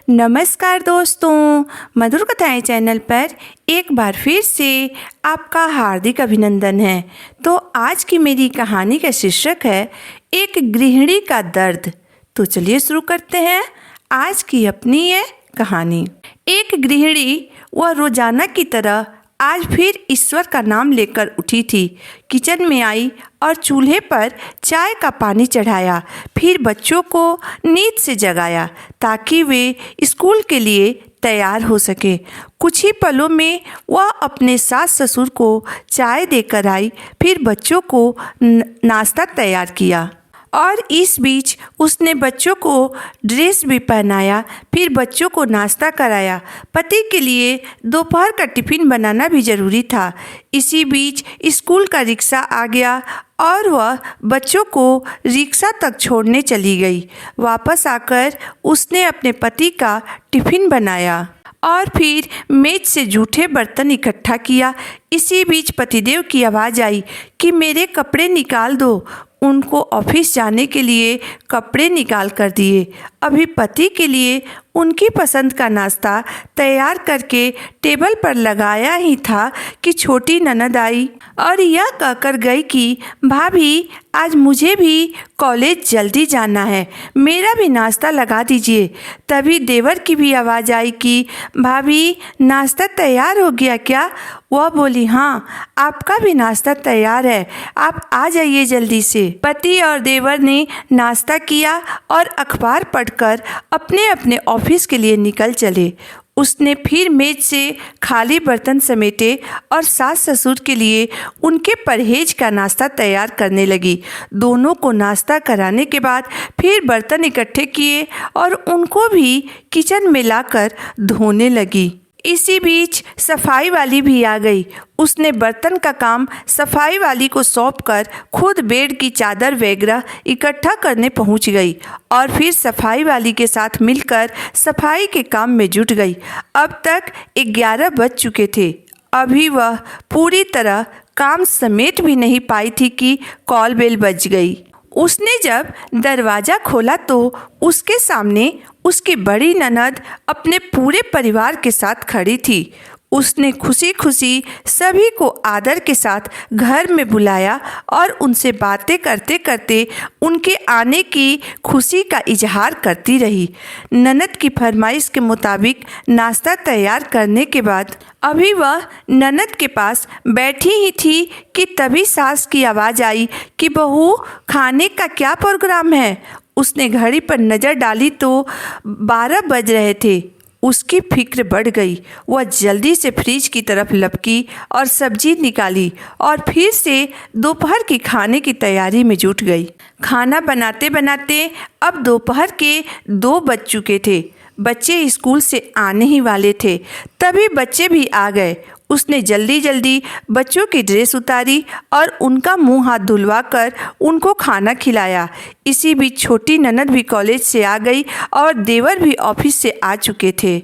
नमस्कार दोस्तों, मधुर कथाएं चैनल पर एक बार फिर से आपका हार्दिक अभिनंदन है। तो आज की मेरी कहानी का शीर्षक है एक गृहिणी का दर्द। तो चलिए शुरू करते हैं आज की अपनी ये कहानी। एक गृहिणी वह रोजाना की तरह आज फिर ईश्वर का नाम लेकर उठी थी। किचन में आई और चूल्हे पर चाय का पानी चढ़ाया, फिर बच्चों को नींद से जगाया ताकि वे स्कूल के लिए तैयार हो सके। कुछ ही पलों में वह अपने सास ससुर को चाय देकर आई, फिर बच्चों को नाश्ता तैयार किया और इस बीच उसने बच्चों को ड्रेस भी पहनाया, फिर बच्चों को नाश्ता कराया। पति के लिए दोपहर का टिफ़िन बनाना भी ज़रूरी था। इसी बीच स्कूल का रिक्शा आ गया और वह बच्चों को रिक्शा तक छोड़ने चली गई। वापस आकर उसने अपने पति का टिफ़िन बनाया और फिर मेज से जूठे बर्तन इकट्ठा किया। इसी बीच पतिदेव की आवाज़ आई कि मेरे कपड़े निकाल दो। उनको ऑफिस जाने के लिए कपड़े निकाल कर दिए। अभी पति के लिए उनकी पसंद का नाश्ता तैयार करके टेबल पर लगाया ही था कि छोटी ननद आई और यह कहकर गई कि भाभी आज मुझे भी कॉलेज जल्दी जाना है, मेरा भी नाश्ता लगा दीजिए। तभी देवर की भी आवाज़ आई कि भाभी नाश्ता तैयार हो गया क्या? वह बोली हाँ, आपका भी नाश्ता तैयार है, आप आ जाइए जल्दी से। पति और देवर ने नाश्ता किया और अखबार पढ़कर अपने अपने ऑफिस के लिए निकल चले। उसने फिर मेज से खाली बर्तन समेटे और सास ससुर के लिए उनके परहेज का नाश्ता तैयार करने लगी। दोनों को नाश्ता कराने के बाद फिर बर्तन इकट्ठे किए और उनको भी किचन में लाकर धोने लगी। इसी बीच सफाई वाली भी आ गई। उसने बर्तन का काम सफाई वाली को सौंपकर खुद बेड की चादर वगैरह इकट्ठा करने पहुंच गई और फिर सफाई वाली के साथ मिलकर सफाई के काम में जुट गई। अब तक 11 बज चुके थे। अभी वह पूरी तरह काम समेट भी नहीं पाई थी कि कॉल बेल बज गई। उसने जब दरवाज़ा खोला तो उसके सामने उसकी बड़ी ननद अपने पूरे परिवार के साथ खड़ी थी। उसने खुशी खुशी सभी को आदर के साथ घर में बुलाया और उनसे बातें करते करते उनके आने की खुशी का इजहार करती रही। ननद की फरमाइश के मुताबिक नाश्ता तैयार करने के बाद अभी वह ननद के पास बैठी ही थी कि तभी सास की आवाज़ आई कि बहू खाने का क्या प्रोग्राम है? उसने घड़ी पर नज़र डाली तो 12 बज रहे थे। उसकी फिक्र बढ़ गई। वह जल्दी से फ्रिज की तरफ लपकी और सब्जी निकाली और फिर से दोपहर की खाने की तैयारी में जुट गई। खाना बनाते बनाते अब दोपहर के 2 बज चुके थे। बच्चे स्कूल से आने ही वाले थे। तभी बच्चे भी आ गए। उसने जल्दी जल्दी बच्चों की ड्रेस उतारी और उनका मुंह हाथ धुलवाकर उनको खाना खिलाया। इसी बीच छोटी ननद भी कॉलेज से आ गई और देवर भी ऑफिस से आ चुके थे।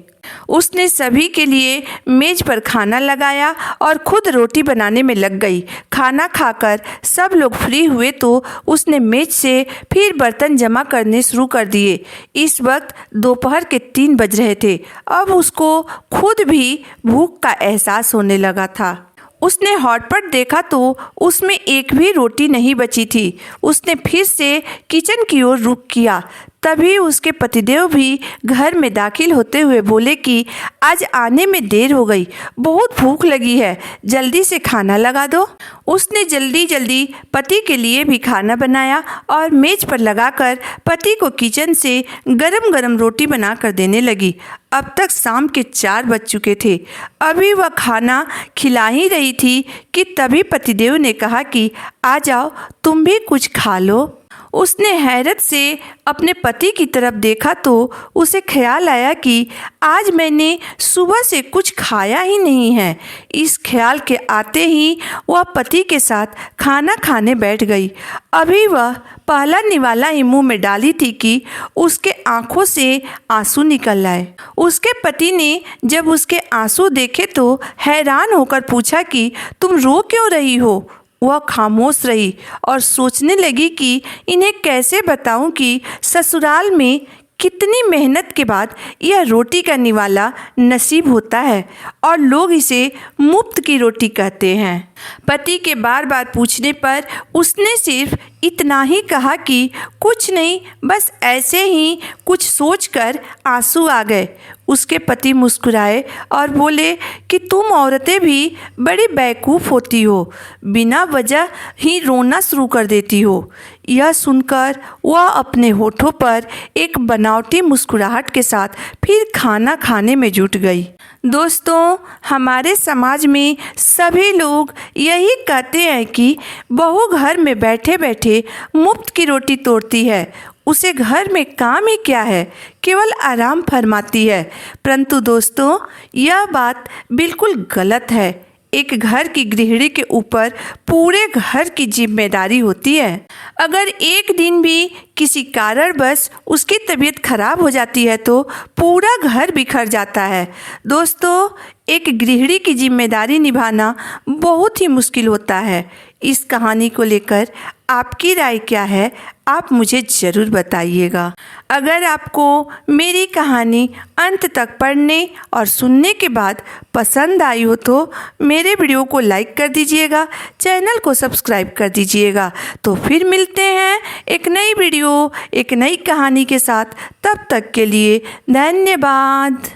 उसने सभी के लिए मेज पर खाना लगाया और खुद रोटी बनाने में लग गई। खाना खाकर सब लोग फ्री हुए तो उसने मेज से फिर बर्तन जमा करने शुरू कर दिए। इस वक्त दोपहर के 3 बज रहे थे। अब उसको खुद भी भूख का एहसास होने लगा था। उसने हॉटपॉट देखा तो उसमें एक भी रोटी नहीं बची थी। उसने फिर से किचन की ओर रुख किया। तभी उसके पतिदेव भी घर में दाखिल होते हुए बोले कि आज आने में देर हो गई, बहुत भूख लगी है, जल्दी से खाना लगा दो। उसने जल्दी जल्दी पति के लिए भी खाना बनाया और मेज पर लगाकर पति को किचन से गरम गरम रोटी बना कर देने लगी। अब तक शाम के 4 बज चुके थे। अभी वह खाना खिला ही रही थी कि तभी पतिदेव ने कहा कि आ जाओ, तुम भी कुछ खा लो। उसने हैरत से अपने पति की तरफ देखा तो उसे ख्याल आया कि आज मैंने सुबह से कुछ खाया ही नहीं है। इस ख्याल के आते ही वह पति के साथ खाना खाने बैठ गई। अभी वह पहला निवाला ही मुंह में डाली थी कि उसके आंखों से आंसू निकल आए। उसके पति ने जब उसके आंसू देखे तो हैरान होकर पूछा कि तुम रो क्यों रही हो? वह खामोश रही और सोचने लगी कि इन्हें कैसे बताऊं कि ससुराल में कितनी मेहनत के बाद यह रोटी का निवाला नसीब होता है और लोग इसे मुफ्त की रोटी कहते हैं। पति के बार बार पूछने पर उसने सिर्फ इतना ही कहा कि कुछ नहीं, बस ऐसे ही कुछ सोचकर आंसू आ गए। उसके पति मुस्कुराए और बोले कि तुम औरतें भी बड़ी बेवकूफ़ होती हो, बिना वजह ही रोना शुरू कर देती हो। यह सुनकर वह अपने होठों पर एक बनावटी मुस्कुराहट के साथ फिर खाना खाने में जुट गई। दोस्तों, हमारे समाज में सभी लोग यही कहते हैं कि बहू घर में बैठे बैठे मुफ्त की रोटी तोड़ती है, उसे घर में काम ही क्या है, केवल आराम फरमाती है। परंतु दोस्तों, यह बात बिल्कुल गलत है। एक घर की गृहिणी के ऊपर पूरे घर की जिम्मेदारी होती है। अगर एक दिन भी किसी कारणवश उसकी तबीयत खराब हो जाती है तो पूरा घर बिखर जाता है। दोस्तों, एक गृहिणी की जिम्मेदारी निभाना बहुत ही मुश्किल होता है। इस कहानी को लेकर आपकी राय क्या है, आप मुझे ज़रूर बताइएगा। अगर आपको मेरी कहानी अंत तक पढ़ने और सुनने के बाद पसंद आई हो तो मेरे वीडियो को लाइक कर दीजिएगा, चैनल को सब्सक्राइब कर दीजिएगा। तो फिर मिलते हैं एक नई वीडियो, एक नई कहानी के साथ। तब तक के लिए धन्यवाद।